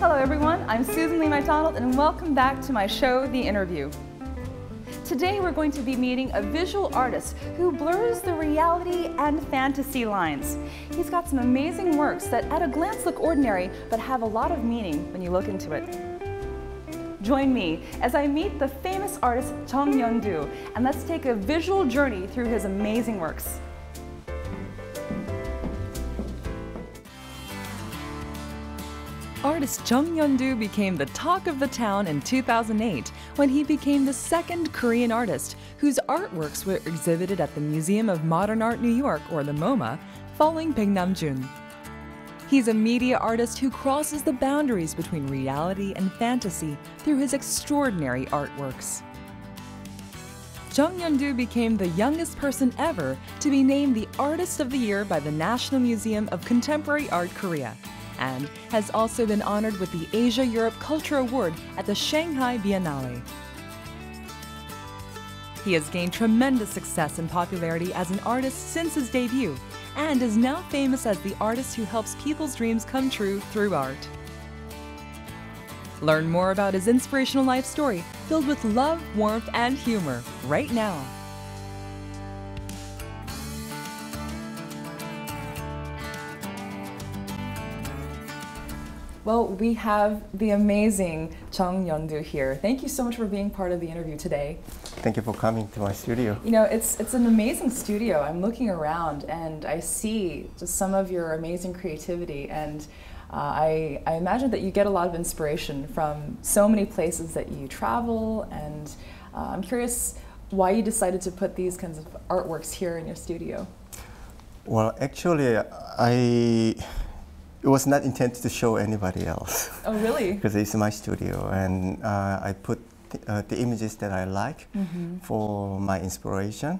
Hello everyone, I'm Susan Lee MacDonald and welcome back to my show, The Interview. Today we're going to be meeting a visual artist who blurs the reality and fantasy lines. He's got some amazing works that at a glance look ordinary but have a lot of meaning when you look into it. Join me as I meet the famous artist Jung Yeon-doo and let's take a visual journey through his amazing works. Artist Jung Yeon-doo became the talk of the town in 2008 when he became the second Korean artist whose artworks were exhibited at the Museum of Modern Art New York, or the MoMA, following Baek Nam-joon. He's a media artist who crosses the boundaries between reality and fantasy through his extraordinary artworks. Jung Yeon-doo became the youngest person ever to be named the Artist of the Year by the National Museum of Contemporary Art Korea, and has also been honored with the Asia-Europe Culture Award at the Shanghai Biennale. He has gained tremendous success and popularity as an artist since his debut, and is now famous as the artist who helps people's dreams come true through art. Learn more about his inspirational life story, filled with love, warmth, and humor, right now. Well, we have the amazing Jung Yeon-doo here. Thank you so much for being part of the interview today. Thank you for coming to my studio. You know, it's an amazing studio. I'm looking around and I see just some of your amazing creativity, and I imagine that you get a lot of inspiration from so many places that you travel, and I'm curious why you decided to put these kinds of artworks here in your studio. Well, actually, it was not intended to show anybody else. Oh, really? Because it's my studio, and I put the images that I like for my inspiration.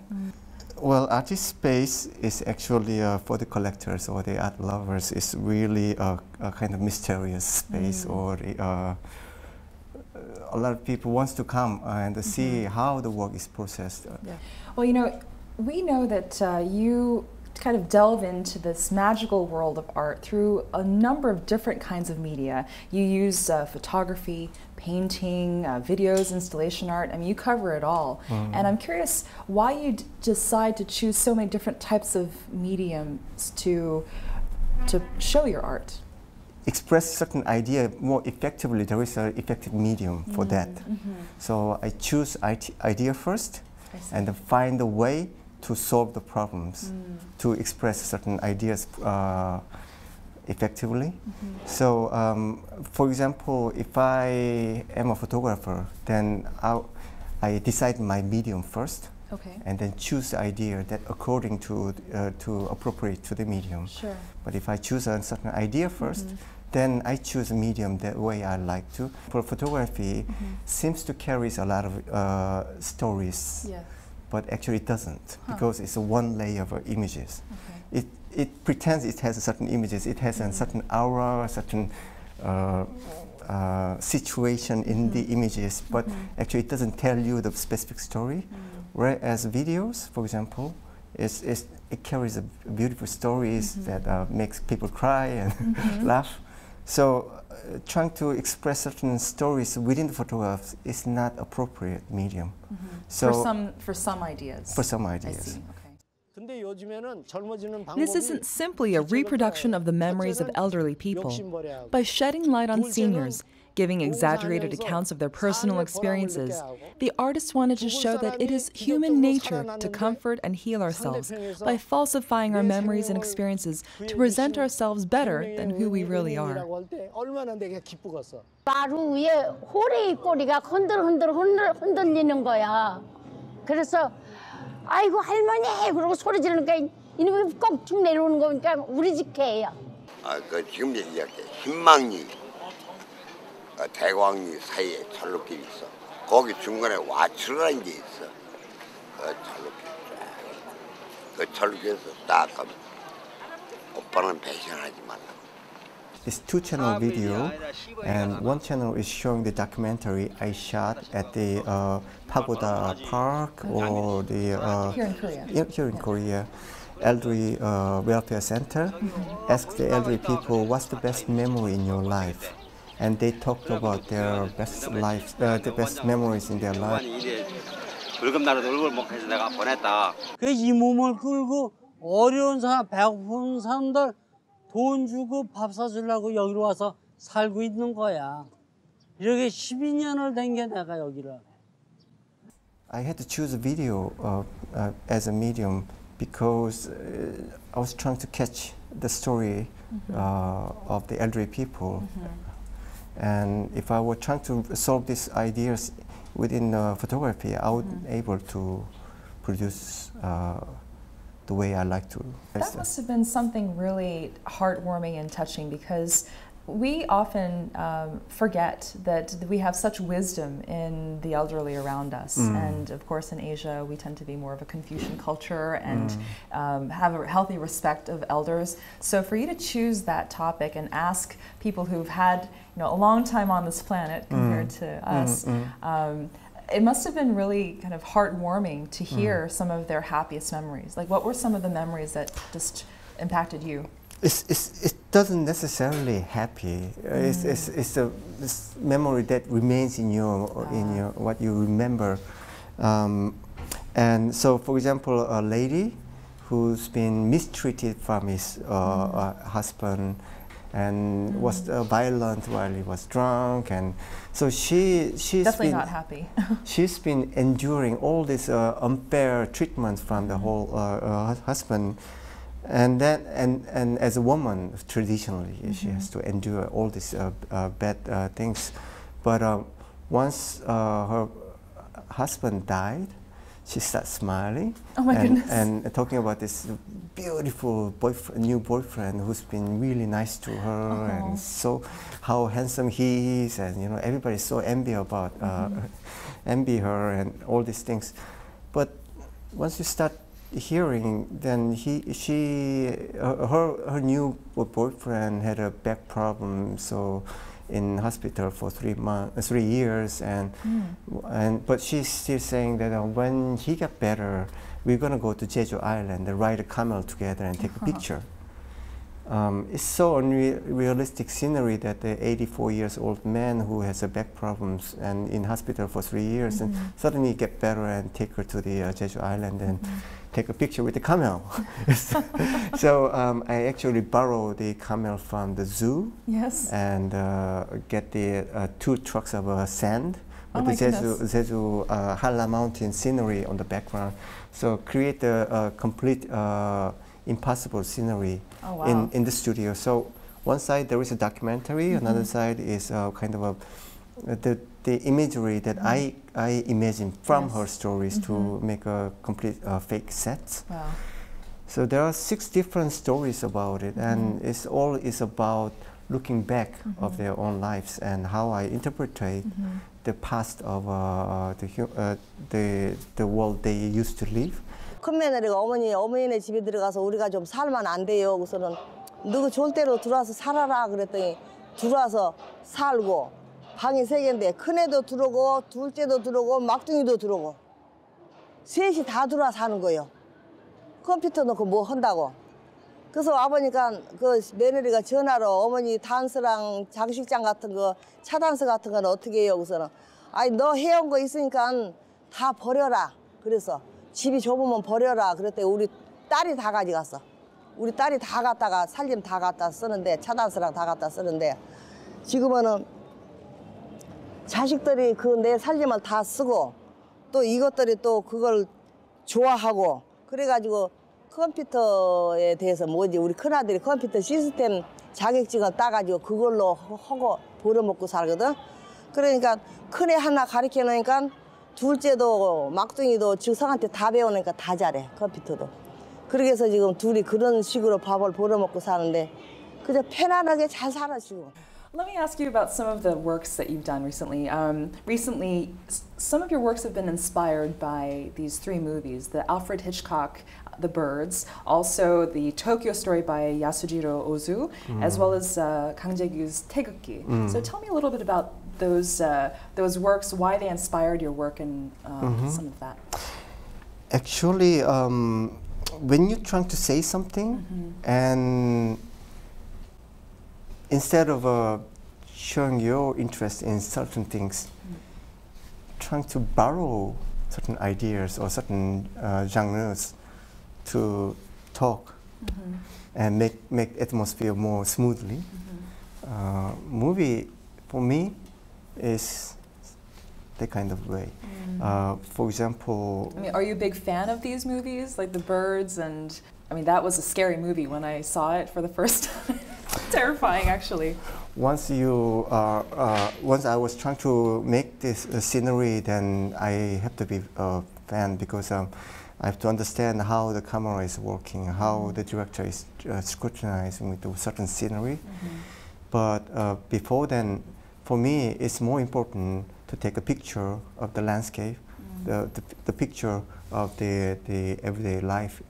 Well, artist space is actually for the collectors or the art lovers. It's really a kind of mysterious space, or a lot of people wants to come and see how the work is processed. Yeah. Well, you know, we know that you kind of delve into this magical world of art through a number of different kinds of media. You use photography, painting, videos, installation art. I mean, you cover it all. And I'm curious why you decide to choose so many different types of mediums to show your art. Express certain idea more effectively. There is an effective medium for that. So I choose idea first, and then find a way to solve the problems, to express certain ideas effectively. So, for example, if I am a photographer, then I decide my medium first, and then choose the idea that according to appropriate to the medium. Sure. But if I choose a certain idea first, then I choose a medium that way I like to. For photography, seems to carry a lot of stories. Yeah. But actually it doesn't, because it's a one layer of images. It pretends it has a certain images, it has a certain aura, a certain situation in the images, but actually it doesn't tell you the specific story. Whereas videos, for example, it carries a beautiful stories that makes people cry and laugh. So trying to express certain stories within the photographs is not appropriate medium. So for some ideas. For some ideas. I see. This isn't simply a reproduction of the memories of elderly people. By shedding light on seniors, giving exaggerated accounts of their personal experiences, the artist wanted to show that it is human nature to comfort and heal ourselves by falsifying our memories and experiences to present ourselves better than who we really are. 마루 위에 호레이 꼬리가 흔들리는 거야. 그래서 아이고 할머니 그러고 소리 지르니까 이놈이 껑충 내려오는 거니까 우리 집 개야. 그 지금 이야기 희망리 대광리 사이에 철로길이 있어. 거기 중간에 와츠라는 게 있어. 그 철로길에서 딱 오빠는 배신하지 말라. It's two-channel video, and one channel is showing the documentary I shot at the Pagoda Park, or the here in Korea. Here in Korea, elderly welfare center. Ask the elderly people, what's the best memory in your life? and they talked about their best lives, the best memories in their life. 그 이 몸을 끌고 어려운 사람, 배고픈 사람들 돈 주고 밥 사주려고 여기로 와서 살고 있는 거야. 이렇게 12년을 된 게 내가 여기를. I had to choose a video as a medium because I was trying to catch the story of the elderly people. And if I were trying to solve these ideas within photography, I would be able to produce the way I like to. That must have been something really heartwarming and touching, because we often forget that we have such wisdom in the elderly around us. And of course in Asia we tend to be more of a Confucian culture and have a healthy respect of elders. So for you to choose that topic and ask people who've had a long time on this planet compared to us, it must have been really kind of heartwarming to hear some of their happiest memories. Like, what were some of the memories that just impacted you? It doesn't necessarily happy. It's this memory that remains in your what you remember. And so, for example, a lady who's been mistreated from his husband and was violent while he was drunk, and so she's definitely been, not happy. she's been enduring all this unfair treatment from the whole husband. And then, and as a woman, traditionally, she has to endure all these bad things. But once her husband died, she started smiling. Oh my goodness. And talking about this beautiful new boyfriend who's been really nice to her, and so how handsome he is, and everybody's so envy about envy her and all these things. But once you start hearing, then her new boyfriend had a back problem, so in hospital for 3 years, but she's still saying that when he got better, we're gonna go to Jeju Island and ride a camel together and take a picture. It's so unrealistic scenery that the 84 years old man who has a back problems and in hospital for 3 years and suddenly get better and take her to the Jeju Island and take a picture with the camel. So I actually borrowed the camel from the zoo. Yes. And get the 2 trucks of sand with the Jeju Halla mountain scenery on the background. So create a complete impossible scenery in the studio. So one side there is a documentary, another side is kind of the imagery that I imagine from her stories to make a complete fake set. Wow. So there are 6 different stories about it, and it's all is about looking back of their own lives and how I interpret the past of the world they used to live. 큰 며느리가 어머니네 집에 들어가서 우리가 좀 살면 안 돼요. 그래서는 너가 좋을 대로 들어와서 살아라 그랬더니 들어와서 살고 방이 3개인데 큰애도 들어오고 둘째도 들어오고 막둥이도 들어오고 셋이 다 들어와 사는 거예요. 컴퓨터 놓고 뭐 한다고. 그래서 와보니까 그 며느리가 전화로 어머니 단서랑 장식장 같은 거 차단서 같은 건 어떻게 해요? 그래서는 아니 너 해온 거 있으니까 다 버려라. 그래서 집이 좁으면 버려라. 그랬더니 우리 딸이 다 가져갔어. 우리 딸이 다 갖다가 살림 다 갖다 쓰는데 차단서랑 다 갖다 쓰는데 지금은 자식들이 그 내 살림을 다 쓰고 또 이것들이 또 그걸 좋아하고 그래가지고 컴퓨터에 대해서 뭐지 우리 큰아들이 컴퓨터 시스템 자격증을 따가지고 그걸로 하고 벌어먹고 살거든. 그러니까 큰애 하나 가르쳐 놓으니까 둘째도 막둥이도 즉성한테 다 배우니까 다 잘해 컴퓨터도. 그렇게 해서 지금 둘이 그런 식으로 밥을 벌어먹고 사는데 그저 편안하게 잘 살아 지금. Let me ask you about some of the works that you've done recently. Recently, some of your works have been inspired by these 3 movies, the Alfred Hitchcock, The Birds, also the Tokyo Story by Yasujiro Ozu, as well as Kang Jae-gyu's Taegukgi. So tell me a little bit about those works, why they inspired your work, and some of that. Actually, when you're trying to say something and instead of showing your interest in certain things, trying to borrow certain ideas or certain genres to talk and make atmosphere more smoothly. Movie, for me, is that kind of way. For example... I mean, are you a big fan of these movies, like The Birds? And I mean, that was a scary movie when I saw it for the first time. Terrifying, actually. Once I was trying to make this scenery, then I have to be a fan because I have to understand how the camera is working, how the director is scrutinizing with a certain scenery. But before then, for me, it's more important to take a picture of the landscape, the picture of the everyday life,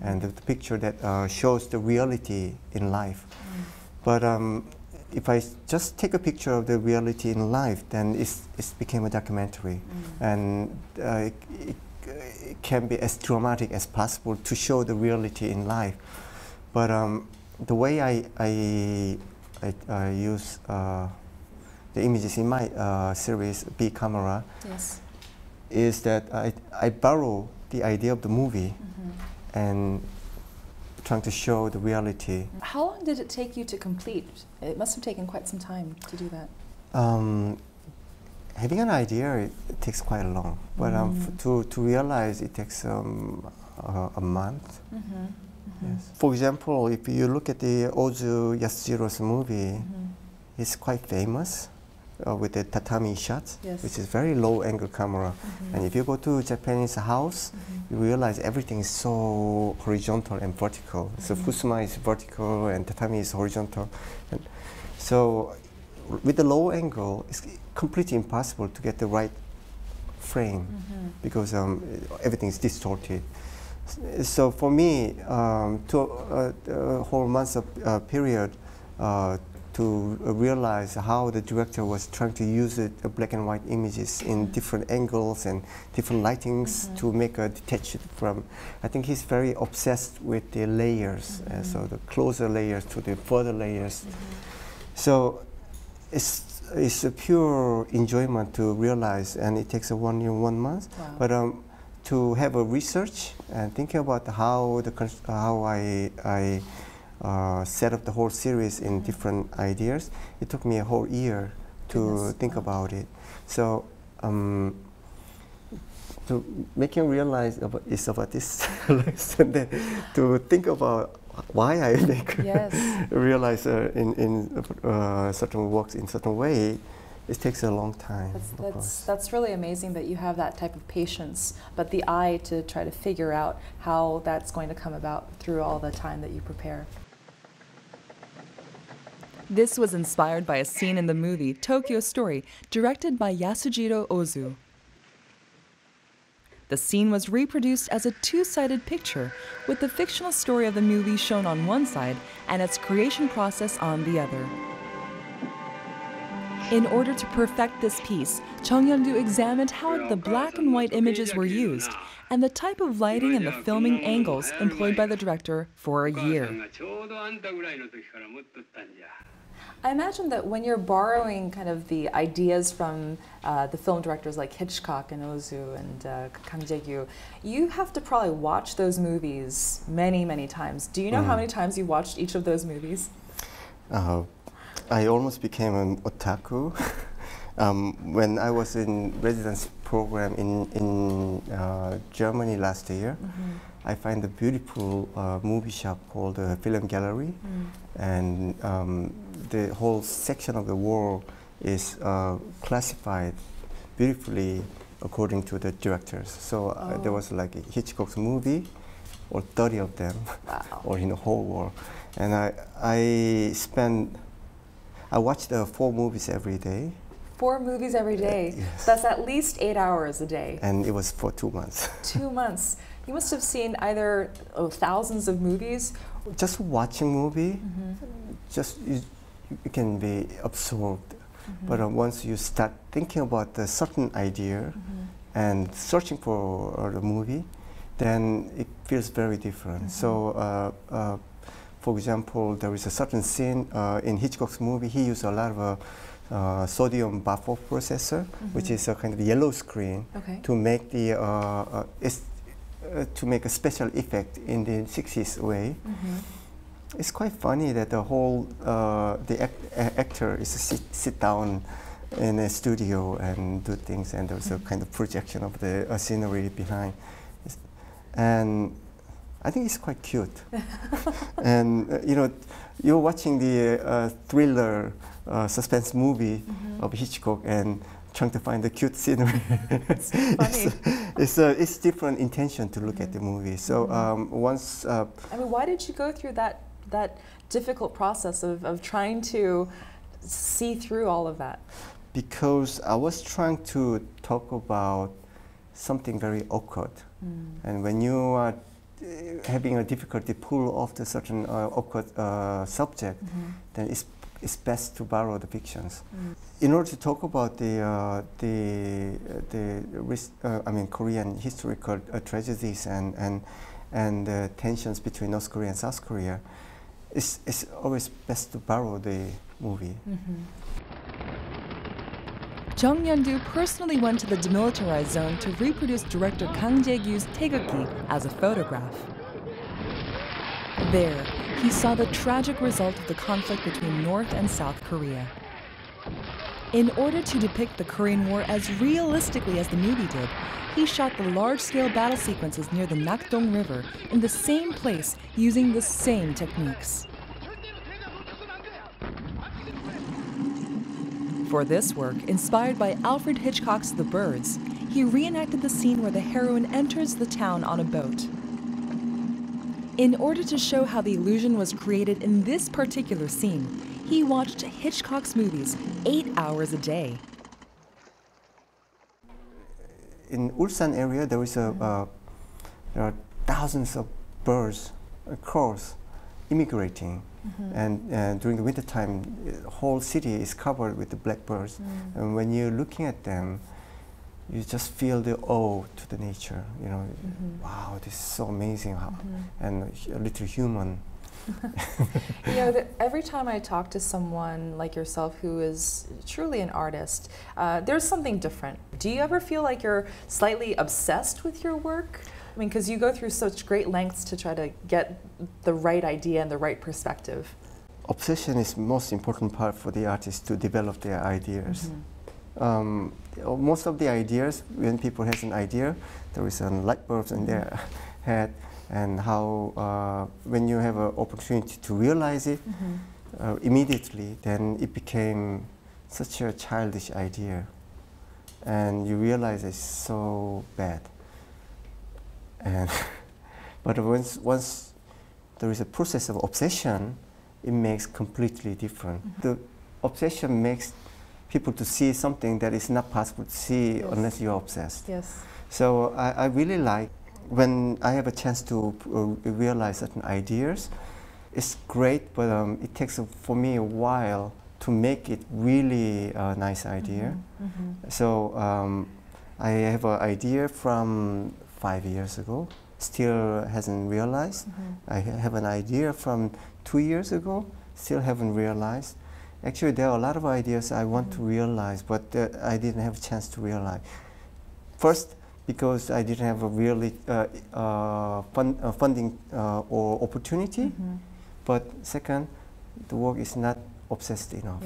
and the picture that shows the reality in life. But if I just take a picture of the reality in life, then it became a documentary, and it can be as dramatic as possible to show the reality in life. But the way I use the images in my series, B Camera, is that I borrow the idea of the movie and trying to show the reality. How long did it take you to complete? It must have taken quite some time to do that. Having an idea, it takes quite long, but to realize it takes a month. Yes. For example, if you look at the Ozu Yasujiro's movie, it's quite famous with the tatami shots, which is very low angle camera. And if you go to Japanese house, you realize everything is so horizontal and vertical. So Fusuma is vertical and tatami is horizontal. And so with the low angle, it's completely impossible to get the right frame because everything is distorted. So for me, a whole month of period to realize how the director was trying to use black and white images in different angles and different lightings to make a detached from. I think he's very obsessed with the layers, so the closer layers to the further layers. So it's a pure enjoyment to realize, and it takes 1 year, 1 month. But to have a research and thinking about how I set up the whole series in different ideas, it took me a whole year to think about it. So to make him realize it's about this lesson, then to think about why I make realize in certain works in certain way, it takes a long time. That's really amazing that you have that type of patience, but the eye to try to figure out how that's going to come about through all the time that you prepare. This was inspired by a scene in the movie Tokyo Story, directed by Yasujiro Ozu. The scene was reproduced as a two-sided picture, with the fictional story of the movie shown on one side and its creation process on the other. In order to perfect this piece, Jung Yeon-doo examined how the black and white images were used and the type of lighting and the filming angles employed by the director for a year. I imagine that when you're borrowing kind of the ideas from the film directors like Hitchcock and Ozu and Kang Jae-gyu, you have to probably watch those movies many, many times. Do you know how many times you watched each of those movies? I almost became an otaku. When I was in residency program in Germany last year, I find a beautiful movie shop called the Film Gallery, and the whole section of the wall is classified beautifully according to the directors. So there was like Hitchcock's movie, or 30 of them, or in the whole world. And I watched 4 movies every day. 4 movies every day? Yes. That's at least 8 hours a day. And it was for 2 months. 2 months. You must have seen either thousands of movies. Just watching movie, just you can be absorbed. But once you start thinking about a certain idea and searching for the movie, then it feels very different. So For example, there is a certain scene in Hitchcock's movie. He used a lot of sodium buffer processor, which is a kind of yellow screen, to make the to make a special effect in the 60s way. It's quite funny that the whole actor is sit down in a studio and do things, and there's a kind of projection of the scenery behind, and I think it's quite cute. And you know, you're watching the thriller suspense movie of Hitchcock and trying to find the cute scenery. It's funny. It's different intention to look at the movie. So once. I mean, why did you go through that difficult process of trying to see through all of that? Because I was trying to talk about something very awkward, and when you are having a difficulty pull off the certain awkward subject, then it's best to borrow the fictions. In order to talk about the Korean historical tragedies and the tensions between North Korea and South Korea, it's always best to borrow the movie. Jung Yeon-doo personally went to the demilitarized zone to reproduce director Kang Jae-gyu's taegukgi as a photograph. There, he saw the tragic result of the conflict between North and South Korea. In order to depict the Korean War as realistically as the movie did, he shot the large-scale battle sequences near the Nakdong River in the same place using the same techniques. For this work, inspired by Alfred Hitchcock's The Birds, he reenacted the scene where the heroine enters the town on a boat. In order to show how the illusion was created in this particular scene, he watched Hitchcock's movies 8 hours a day. In Ulsan area, there are thousands of birds, crows, immigrating. And during the winter time, the whole city is covered with the blackbirds. And when you're looking at them, you just feel the awe to the nature. You know, wow, this is so amazing, and a little human. You know, every time I talk to someone like yourself who is truly an artist, there's something different. Do you ever feel like you're slightly obsessed with your work? I mean, because you go through such great lengths to try to get the right idea and the right perspective. Obsession is the most important part for the artist to develop their ideas. Most of the ideas, when people has an idea, there is a light bulb in their head, and how when you have an opportunity to realize it immediately, then it became such a childish idea, and you realize it's so bad. And but once there is a process of obsession, it makes completely different. The obsession makes people to see something that is not possible to see unless you're obsessed. So I really like when I have a chance to realize certain ideas. It's great, but it takes for me a while to make it really a nice idea. So I have an idea from 5 years ago, still hasn't realized. I have an idea from 2 years ago, still haven't realized. Actually, there are a lot of ideas I want to realize, but I didn't have a chance to realize. First, because I didn't have a really funding or opportunity. But second, the work is not obsessed enough.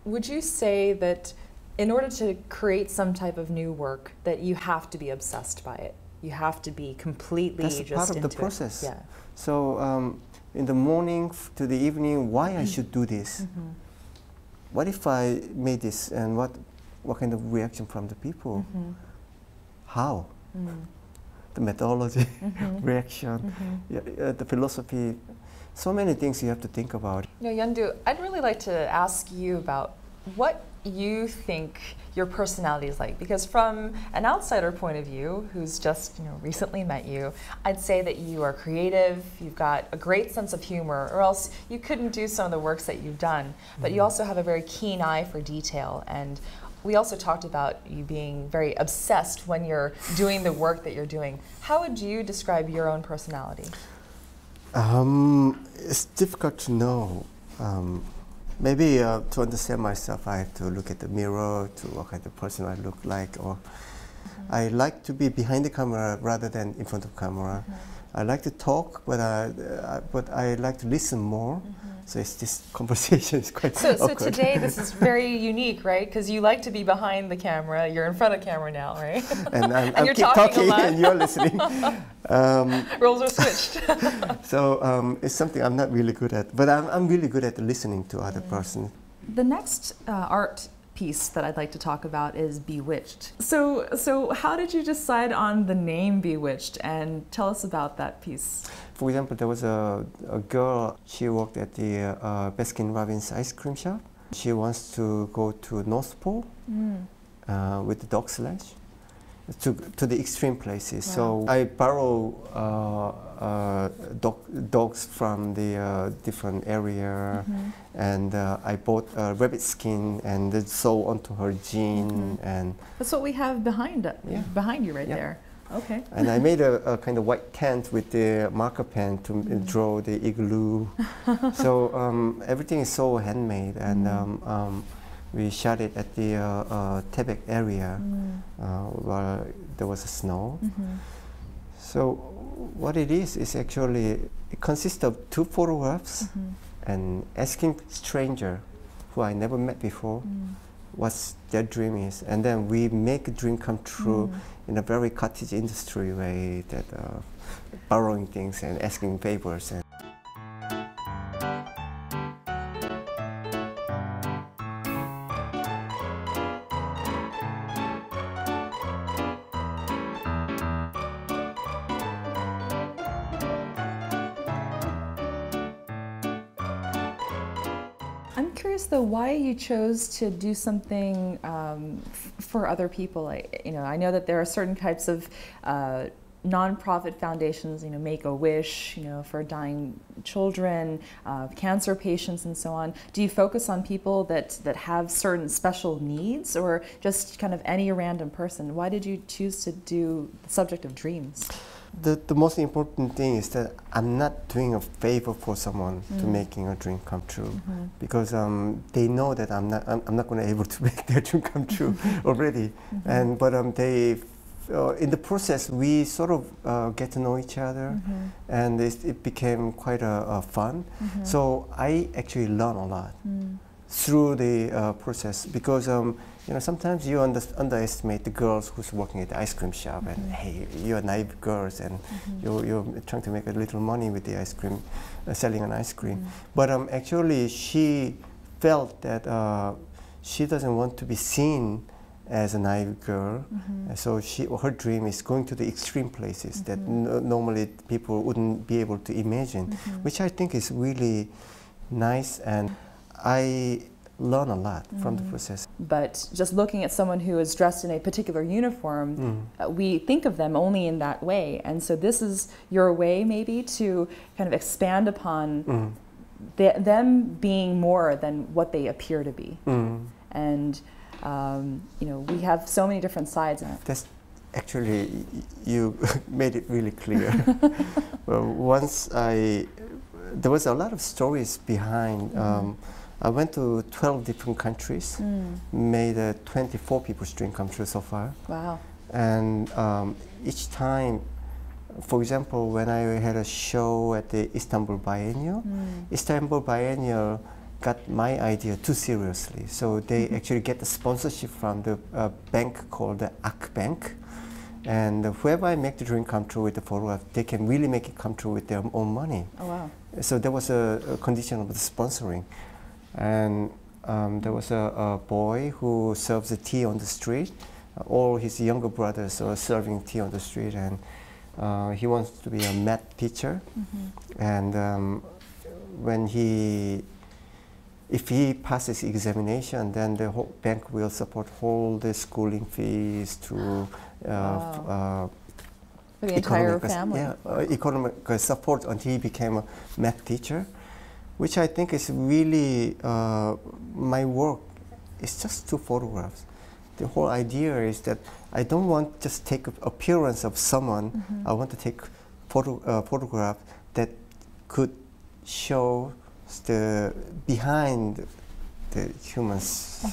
Would you say that in order to create some type of new work, that you have to be obsessed by it? You have to be completely just into it? That's part of the process. So in the morning to the evening, why I should do this? What if I made this, and what kind of reaction from the people? How? The methodology, reaction, the philosophy, so many things you have to think about. You know, Yeon-doo, I'd really like to ask you about what you think your personality is like, because from an outsider point of view, who's just recently met you, I'd say that you are creative, you've got a great sense of humor, or else you couldn't do some of the works that you've done. But you also have a very keen eye for detail, and we also talked about you being very obsessed when you're doing the work that you're doing. How would you describe your own personality? It's difficult to know. Maybe to understand myself, I have to look at the mirror to what kind of person I look like. Or I like to be behind the camera rather than in front of camera. I like to talk, but I like to listen more. So this conversation is quite So awkward. today this is very unique, right? Because you like to be behind the camera. You're in front of camera now, right? And And you're keep talking a lot. and you're listening. Roles are switched. So it's something I'm not really good at, but I'm really good at listening to other person. The next art piece that I'd like to talk about is Bewitched. So how did you decide on the name Bewitched, and tell us about that piece? For example, there was a girl, she worked at the Baskin-Robbins ice cream shop. She wants to go to North Pole with the dog sledge to the extreme places. Wow. So I borrow dogs from the different area, and I bought rabbit skin and then sew onto her jean. And That's what we have behind you right there. Okay. And I made a kind of white tent with the marker pen to draw the igloo. So everything is so handmade, and we shot it at the Taebaek area where there was snow. So what it is actually, it consists of 2 photographs and asking stranger who I never met before what their dream is, and then we make a dream come true in a very cottage industry way, that borrowing things and asking favors. And I'm curious though, why you chose to do something for other people. I know that there are certain types of non-profit foundations, Make-A-Wish, for dying children, cancer patients, and so on. Do you focus on people that have certain special needs, or just kind of any random person? Why did you choose to do the subject of dreams? the most important thing is that I'm not doing a favor for someone to making a dream come true, because they know that I'm not going to able to make their dream come true already, but they. In the process, we sort of get to know each other, and it became quite fun. So I actually learn a lot through the process, because sometimes you underestimate the girls who's working at the ice cream shop, and hey, you're naive girls, and you're trying to make a little money with the ice cream, selling an ice cream. But actually, she felt that she doesn't want to be seen as a naive girl, so her dream is going to the extreme places that normally people wouldn't be able to imagine, which I think is really nice, and I learn a lot from the process. But just looking at someone who is dressed in a particular uniform, we think of them only in that way, and so this is your way maybe to kind of expand upon them being more than what they appear to be. And we have so many different sides. That's actually, you made it really clear. Well, there was a lot of stories behind. I went to 12 different countries, made 24 people's dream come true so far. Wow. And each time, for example, when I had a show at the Istanbul Biennial, Istanbul Biennial got my idea too seriously. So they actually get the sponsorship from the bank called the Akbank. And whoever I make the dream come true with the photograph, they can really make it come true with their own money. Oh, wow. So there was a condition of the sponsoring. And there was a boy who serves the tea on the street. All his younger brothers are serving tea on the street, and he wants to be a math teacher. And if he passes examination, then the whole bank will support all the schooling fees to for the entire family. Yeah, economic support until he became a math teacher, which I think is really my work. It's just 2 photographs. The whole idea is that I don't want just take appearance of someone. I want to take photograph that could show the behind the human's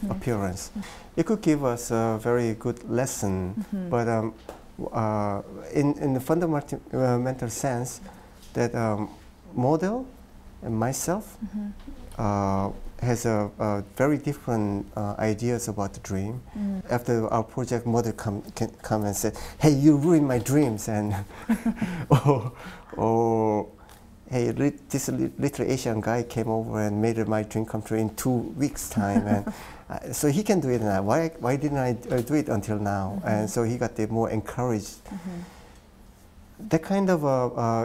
appearance. It could give us a very good lesson, but in the fundamental sense, that model and myself has a very different ideas about the dream. After our project, model can come and say, "Hey, you ruined my dreams," and or hey, this little Asian guy came over and made my dream come true in 2 weeks' time, and so he can do it now. Why didn't I do it until now? And so he got more encouraged. That kind of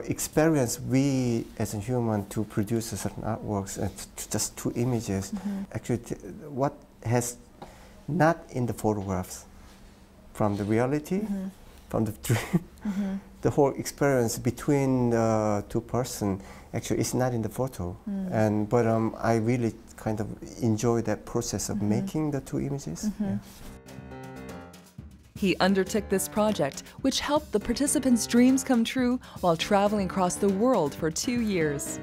experience, we as a human to produce a certain artworks and just 2 images, actually what has not in the photographs, from the reality, from the dream, the whole experience between the 2 persons actually is not in the photo. But I really kind of enjoy that process of making the 2 images. Yeah. He undertook this project, which helped the participants' dreams come true while traveling across the world for 2 years.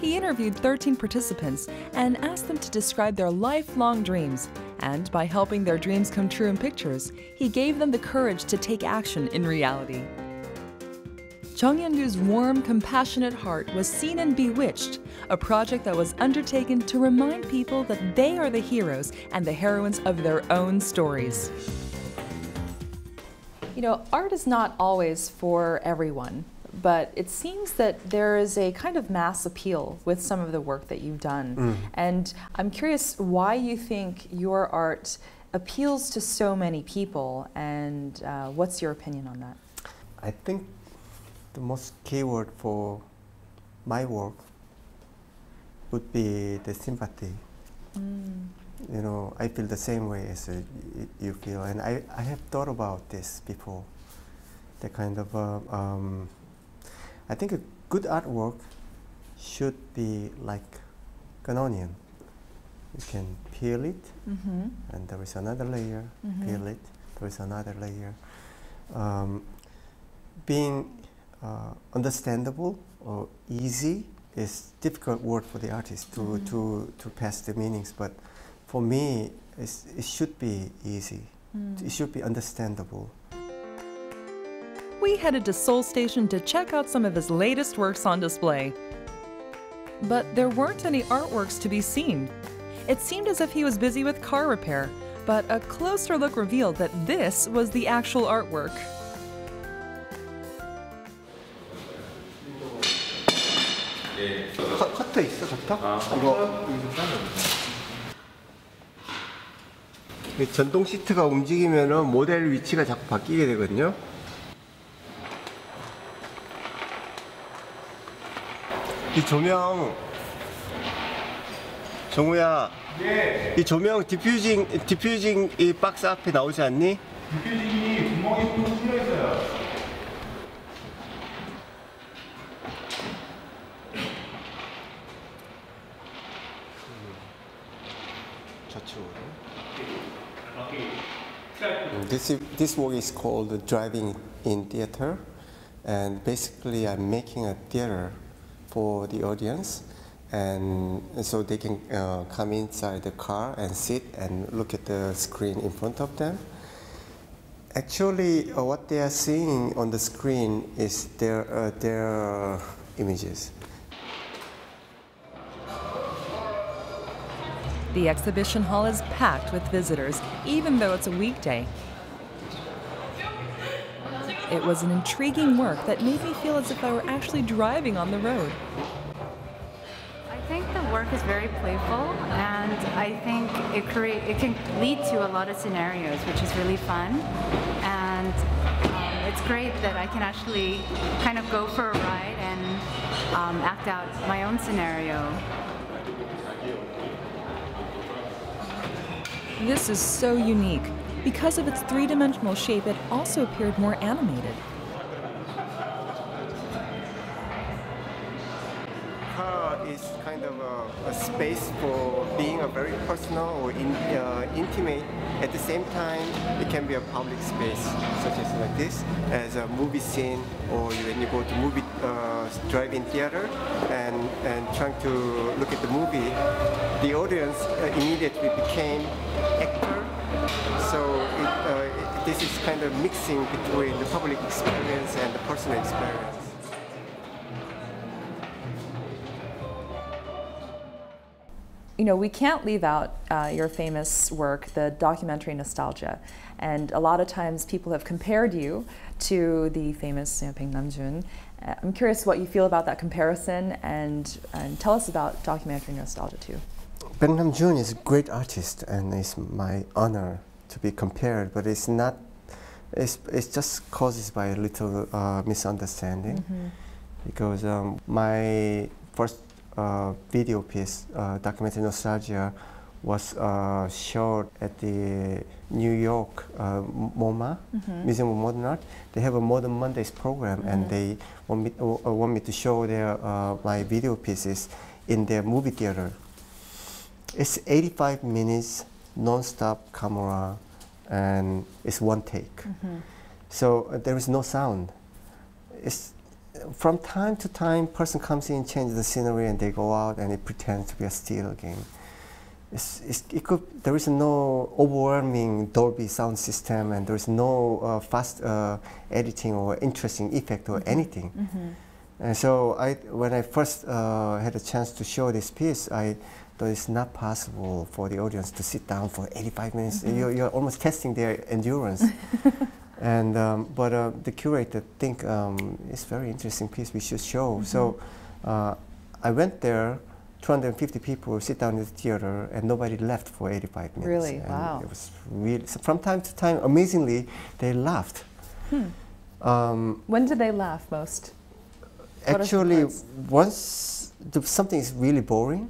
He interviewed 13 participants and asked them to describe their lifelong dreams. And by helping their dreams come true in pictures, he gave them the courage to take action in reality. Jung Yeon-doo's warm, compassionate heart was seen in Bewitched, a project that was undertaken to remind people that they are the heroes and the heroines of their own stories. You know, art is not always for everyone, but it seems that there is a kind of mass appeal with some of the work that you've done. And I'm curious why you think your art appeals to so many people, and what's your opinion on that? I think the most keyword for my work would be the sympathy. You know, I feel the same way as you feel, and I have thought about this before. The kind of, I think a good artwork should be like an onion. You can peel it, and there is another layer, peel it, there is another layer. Being understandable or easy is difficult word for the artist to pass the meanings, but for me it should be easy. It should be understandable. We headed to Seoul Station to check out some of his latest works on display. But there weren't any artworks to be seen. It seemed as if he was busy with car repair, but a closer look revealed that this was the actual artwork. 커터 있어, 커터? 이거 전동 시트가 움직이면은 모델 위치가 자꾸 바뀌게 되거든요. 이 조명, 정우야. 네. 이 조명 디퓨징 이 박스 앞에 나오지 않니? 디퓨징이 구멍이 좀 뚫려 있어요. This work is called Driving in Theater, and basically I'm making a theater for the audience, and so they can come inside the car and sit and look at the screen in front of them. Actually, what they are seeing on the screen is their images. The exhibition hall is packed with visitors, even though it's a weekday. It was an intriguing work that made me feel as if I were actually driving on the road. I think the work is very playful, and I think it can lead to a lot of scenarios, which is really fun. And it's great that I can actually kind of go for a ride and act out my own scenario. This is so unique. Because of its three-dimensional shape, it also appeared more animated. car is kind of a space for being a very personal or intimate. At the same time, it can be a public space, such as like this, as a movie scene, or when you go to movie drive-in theater and trying to look at the movie, the audience immediately became actor. So this is kind of mixing between the public experience and the personal experience. You know, we can't leave out your famous work, the documentary Nostalgia. And a lot of times people have compared you to the famous Baek Nam-joon. I'm curious what you feel about that comparison, and tell us about documentary Nostalgia too. Baek Nam-joon is a great artist, and it's my honor to be compared, but it's not, it's just causes by a little misunderstanding. Because my first video piece, documentary Nostalgia, was showed at the New York MoMA, Museum of Modern Art. They have a Modern Mondays program, and they want me to show their my video pieces in their movie theater. It's 85 minutes, non-stop camera, and it's one take. So there is no sound. It's from time to time, person comes in, changes the scenery, and they go out, and it pretends to be a still again. There is no overwhelming Dolby sound system, and there is no fast editing or interesting effect or anything. And so when I first had a chance to show this piece, I thought it's not possible for the audience to sit down for 85 minutes. You're almost testing their endurance. And but the curator think it's a very interesting piece we should show. So I went there. 250 people sit down in the theater, and nobody left for 85 minutes. Really? And wow. it was really, so from time to time, amazingly, they laughed. When did they laugh most? Actually, once something is really boring,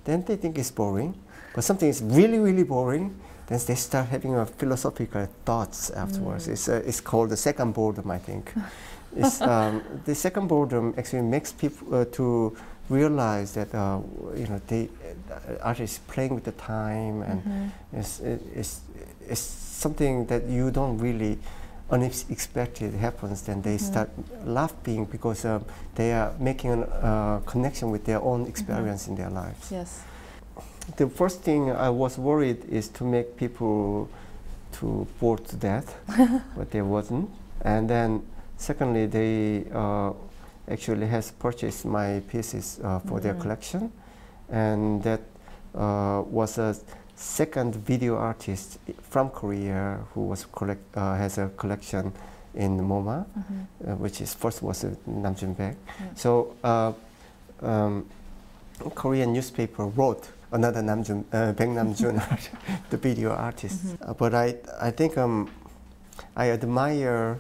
then they think it's boring. But something is really, really boring, then they start having a philosophical thoughts afterwards. It's called the second boredom, I think. It's, the second boredom actually makes people to realize that you know, the artist is playing with the time, and it's something that you don't really unexpected happens. Then they start laughing because they are making a connection with their own experience in their lives. Yes. The first thing I was worried is to make people to bored to death, but they wasn't. And then secondly, they actually has purchased my pieces for their collection, and that was a second video artist from Korea who was has a collection in MoMA, which is first was Nam-joon Baek. So Korean newspaper wrote another Baek Nam-joon, the video artist. But I think I admire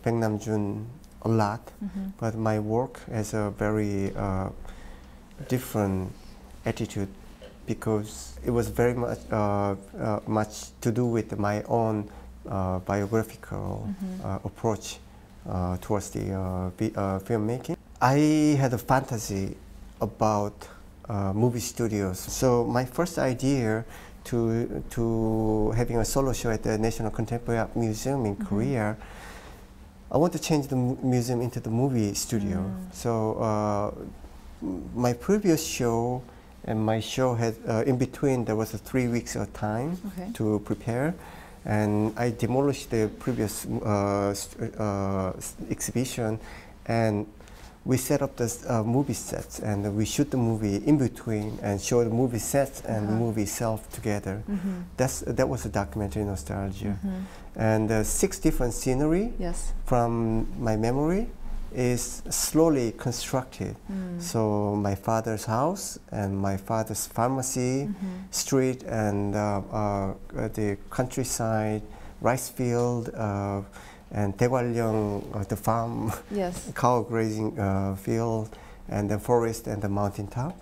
Baek Nam-joon a lot, but my work has a very different attitude, because it was very much to do with my own biographical approach towards the filmmaking. I had a fantasy about movie studios. So my first idea to having a solo show at the National Contemporary Art Museum in Korea, I want to change the museum into the movie studio. So my previous show and my show had, in between there was 3 weeks of time to prepare, and I demolished the previous exhibition, and we set up this movie sets, and we shoot the movie in between and show the movie sets and the movie itself together. That was a documentary Nostalgia. And 6 different scenery from my memory is slowly constructed. So my father's house and my father's pharmacy, street, and the countryside, rice field, and Daegwallyeong, the farm, cow grazing field, and the forest and the mountaintop.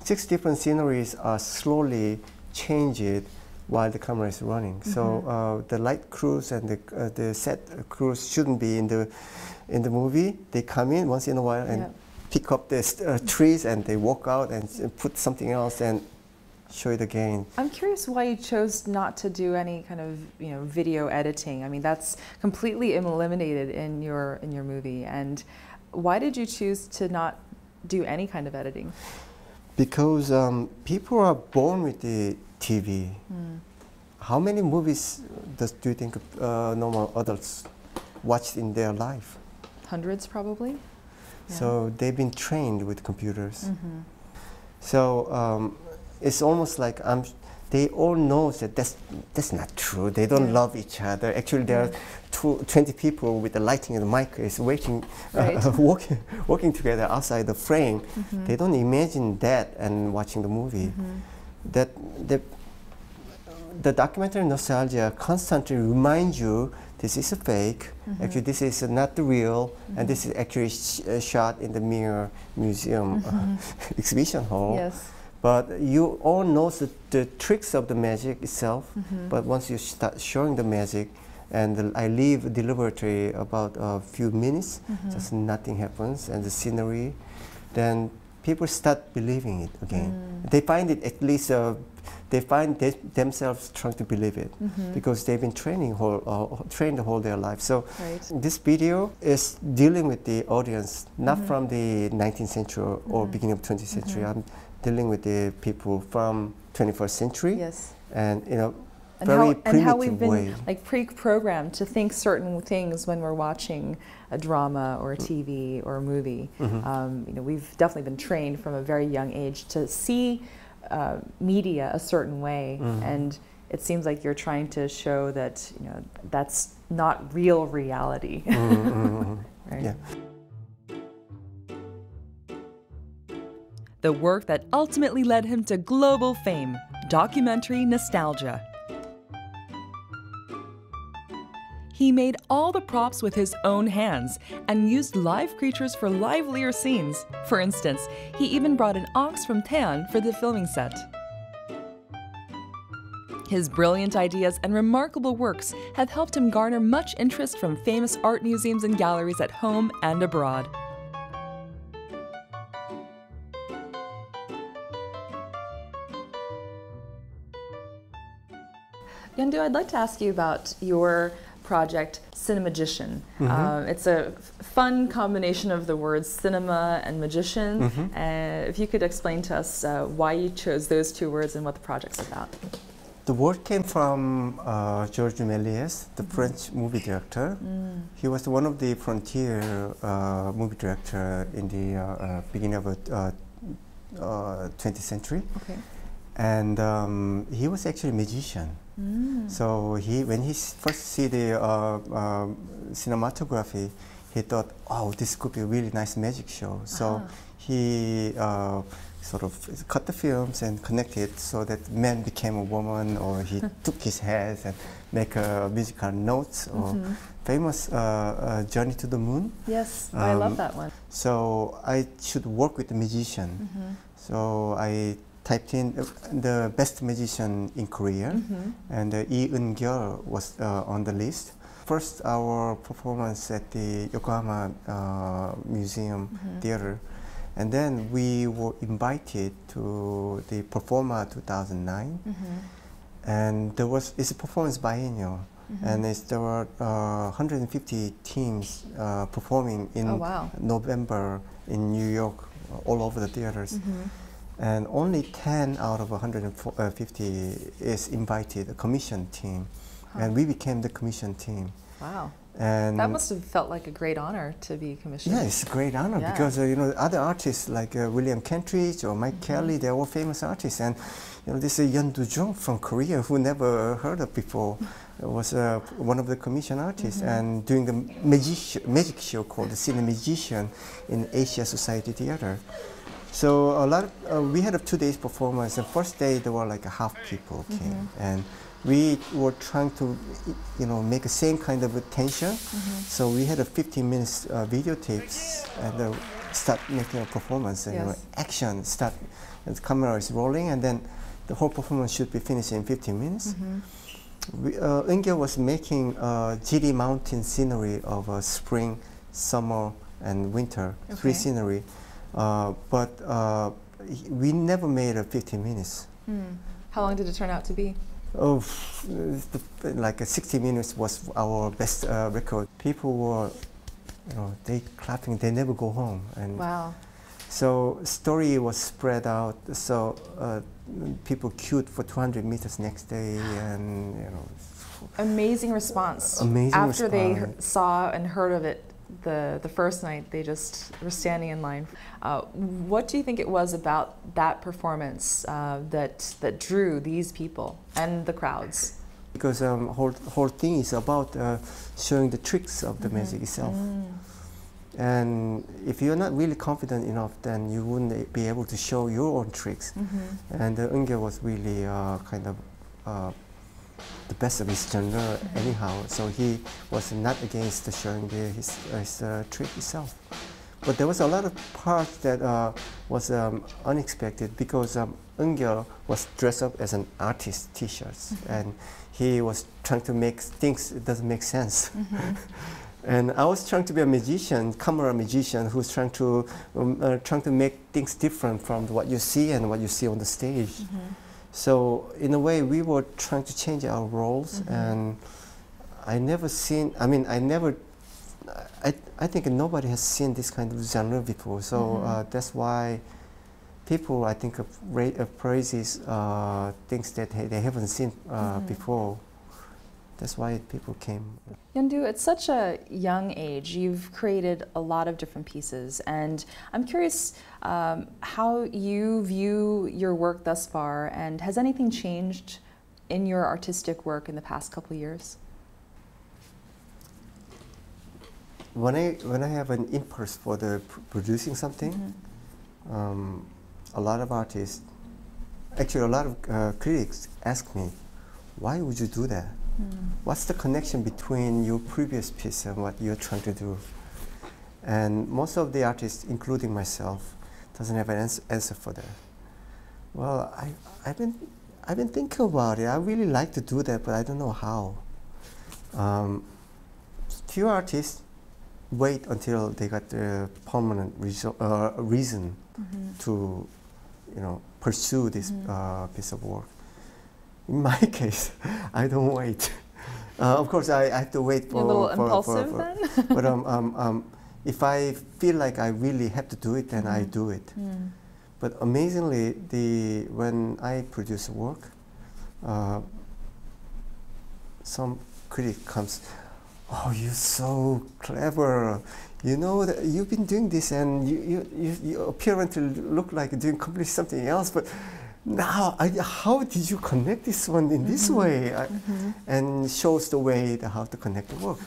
6 different sceneries are slowly changed while the camera is running. So the light crews and the set crews shouldn't be in the movie. They come in once in a while and pick up the trees and they walk out and put something else and show it again. I'm curious why you chose not to do any kind of video editing. I mean, that's completely eliminated in your movie. And why did you choose to not do any kind of editing? Because people are born with the TV. How many movies do you think normal adults watched in their life? Hundreds, probably. Yeah. So they've been trained with computers. So it's almost like they all know that that's not true. They don't love each other. Actually, there are 20 people with the lighting and the mic is waiting, working together outside the frame. They don't imagine that and watching the movie. The documentary nostalgia constantly reminds you this is a fake. Actually, this is not the real, and this is actually shot in the Mirror Museum exhibition hall. Yes. But you all know the tricks of the magic itself. But once you start showing the magic, and I leave the laboratory about a few minutes, just nothing happens, and the scenery, then people start believing it again. They find it at least. They find themselves trying to believe it because they've been trained the whole their life. So this video is dealing with the audience, not from the 19th century or beginning of 20th century. I'm dealing with the people from 21st century. Yes. And and very how we've been way. like pre-programmed to think certain things when we're watching a drama or a TV or a movie. We've definitely been trained from a very young age to see media a certain way, and it seems like you're trying to show that that's not real reality. Right? Yeah. The work that ultimately led him to global fame, documentary nostalgia. He made all the props with his own hands and used live creatures for livelier scenes. For instance, he even brought an ox from Taean for the filming set. His brilliant ideas and remarkable works have helped him garner much interest from famous art museums and galleries at home and abroad. Yeon-doo, I'd like to ask you about your project, Cinemagician. It's a fun combination of the words cinema and magician. If you could explain to us why you chose those two words and what the project's about. The word came from Georges Méliès, the French movie director. He was one of the frontier movie director in the beginning of the 20th century. And he was actually a magician. So when he first see the cinematography, he thought, oh, this could be a really nice magic show. So he sort of cut the films and connected so that man became a woman, or he took his head and make musical notes, or famous Journey to the Moon. Yes, I love that one. So I should work with the magician. So I typed in the best magician in Korea, and Lee Eun-gyeol was on the list. First, our performance at the Yokohama Museum Theater, and then we were invited to the Performa 2009, and it's a performance biennial, and there were 150 teams performing in November in New York, all over the theaters. And only 10 out of 150 is invited, a commission team. And we became the commission team. Wow. And that must have felt like a great honor to be commissioned. Yeah, it's a great honor because other artists like William Kentridge or Mike Kelly, they're all famous artists. And this is Yeon-doo from Korea, who never heard of before, was one of the commission artists and doing the magic show called the Cinemagician in Asia Society Theater. So we had a 2 days performance. The first day there were like half people came, and we were trying to, make the same kind of tension. So we had a 15 minutes videotapes and start making a performance. And, action start, and the camera is rolling, and then the whole performance should be finished in 15 minutes. Eun-gyeol was making Jiri Mountain scenery of spring, summer, and winter, 3 scenery. but we never made a 15 minutes. How long did it turn out to be? Oh, like 60 minutes was our best record. People were, they clapping. They never go home. And wow. So story was spread out. So people queued for 200 meters next day, and amazing response. Amazing After response. they saw and heard of it the first night, they just were standing in line. What do you think it was about that performance that drew these people and the crowds? Because whole thing is about showing the tricks of the magic itself. And if you're not really confident enough, then you wouldn't be able to show your own tricks. And Eun-gye was really kind of the best of his genre anyhow, so he was not against showing his trick itself. But there was a lot of parts that was unexpected, because Eun-gye was dressed up as an artist t-shirts, and he was trying to make things that doesn't make sense. And I was trying to be a magician, camera magician, who's trying to make things different from what you see and what you see on the stage. So in a way, we were trying to change our roles, and I think nobody has seen this kind of genre before. So that's why people, I think, praises things that they haven't seen before. That's why people came. Yeon-doo, at such a young age, you've created a lot of different pieces, and I'm curious how you view your work thus far, and has anything changed in your artistic work in the past couple of years? When I have an impulse for producing something, a lot of artists, actually a lot of critics ask me, why would you do that? What's the connection between your previous piece and what you're trying to do? And most of the artists, including myself, doesn't have an answer for that. Well, I've been thinking about it. I really like to do that, but I don't know how. Few artists wait until they got the permanent reason to, pursue this piece of work. In my case, I don't wait. Of course, I have to wait for. You're a little impulsive then? But if I feel like I really have to do it, then I do it. But amazingly, when I produce work, some critic comes, "Oh, you're so clever. You know that you've been doing this, and you appear to look like you're doing completely something else, but." Now, how did you connect this one in this way? And shows the way how to connect the work.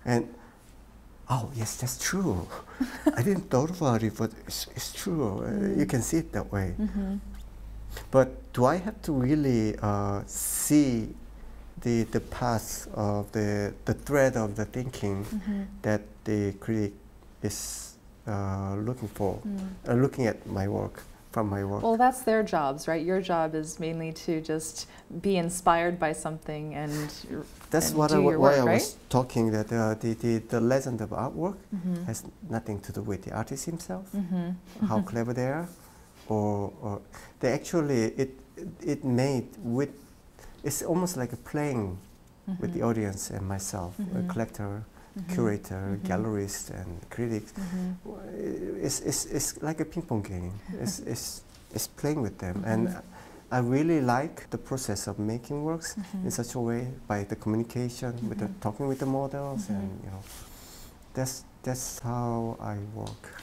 And, oh, yes, that's true. I didn't thought about it, but it's true. You can see it that way. But do I have to really see the path of the thread of the thinking that the critic is looking for, looking at my work? From my work. Well, that's their jobs, right? Your job is mainly to just be inspired by something and that's and what do your why work, I right? was talking that the legend of artwork has nothing to do with the artist himself, how clever they are, or they actually it made with. It's almost like a playing with the audience and myself, a collector. Curator, gallerist, and critics. It's like a ping pong game. It's playing with them, and I really like the process of making works in such a way, by the communication with the talking with the models, and that's how I work.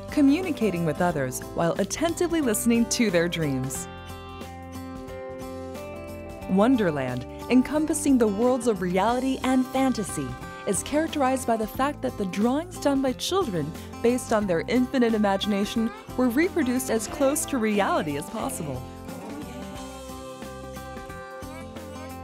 Communicating with others while attentively listening to their dreams. Wonderland, encompassing the worlds of reality and fantasy, is characterized by the fact that the drawings done by children based on their infinite imagination were reproduced as close to reality as possible.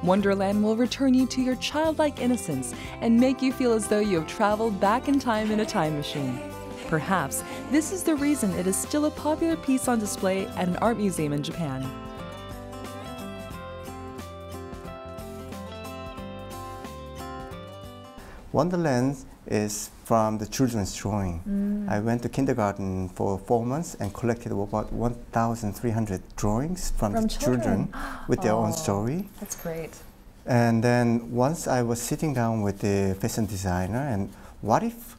Wonderland will return you to your childlike innocence and make you feel as though you have traveled back in time in a time machine. Perhaps this is the reason it is still a popular piece on display at an art museum in Japan. Wonderland is from the children's drawing. I went to kindergarten for 4 months and collected about 1,300 drawings from the children with their own story. That's great. And then once I was sitting down with the fashion designer, and what if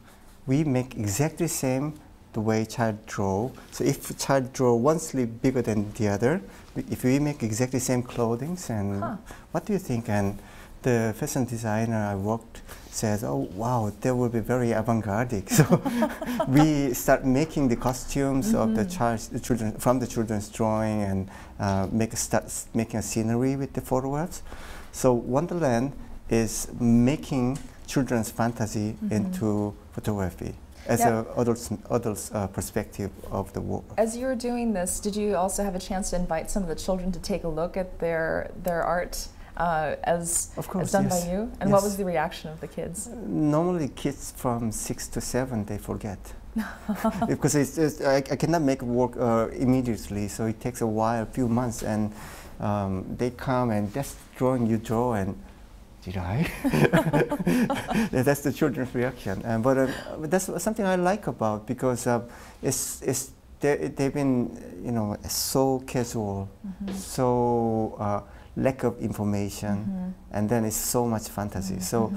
we make exactly the same the way child draw? So if child draw one sleeve bigger than the other, if we make exactly the same clothing, and what do you think? And the fashion designer I worked said, oh wow, that will be very avant-garde. So we start making the costumes of the children from the children's drawing, and start making a scenery with the photographs. So Wonderland is making children's fantasy into photography as an adult's perspective of the world. As you were doing this, did you also have a chance to invite some of the children to take a look at their art as done by you? And what was the reaction of the kids? Normally kids from 6 to 7, they forget. Because it's just, I cannot make work immediately, so it takes a while, a few months, and they come and that's drawing you draw, and did I? That's the children's reaction. But that's something I like about, because they've been so casual, so lack of information, and then it's so much fantasy. So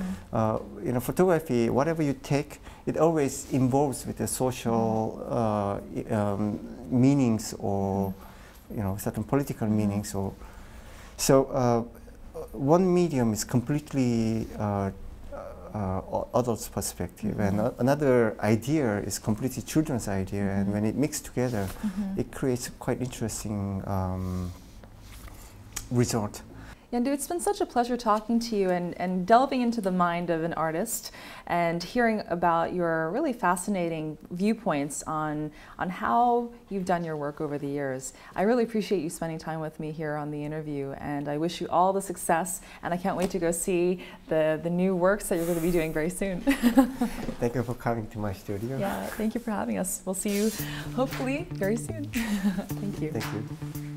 photography, whatever you take, it always involves with the social meanings, or certain political meanings. Or so one medium is completely adult's perspective, and another idea is completely children's idea, and when it mixed together, it creates quite interesting result. Yeon-doo, it's been such a pleasure talking to you and delving into the mind of an artist and hearing about your really fascinating viewpoints on how you've done your work over the years. I really appreciate you spending time with me here on the interview, and I wish you all the success, and I can't wait to go see the new works that you're going to be doing very soon. Thank you for coming to my studio. Yeah, thank you for having us. We'll see you hopefully very soon. Thank you. Thank you.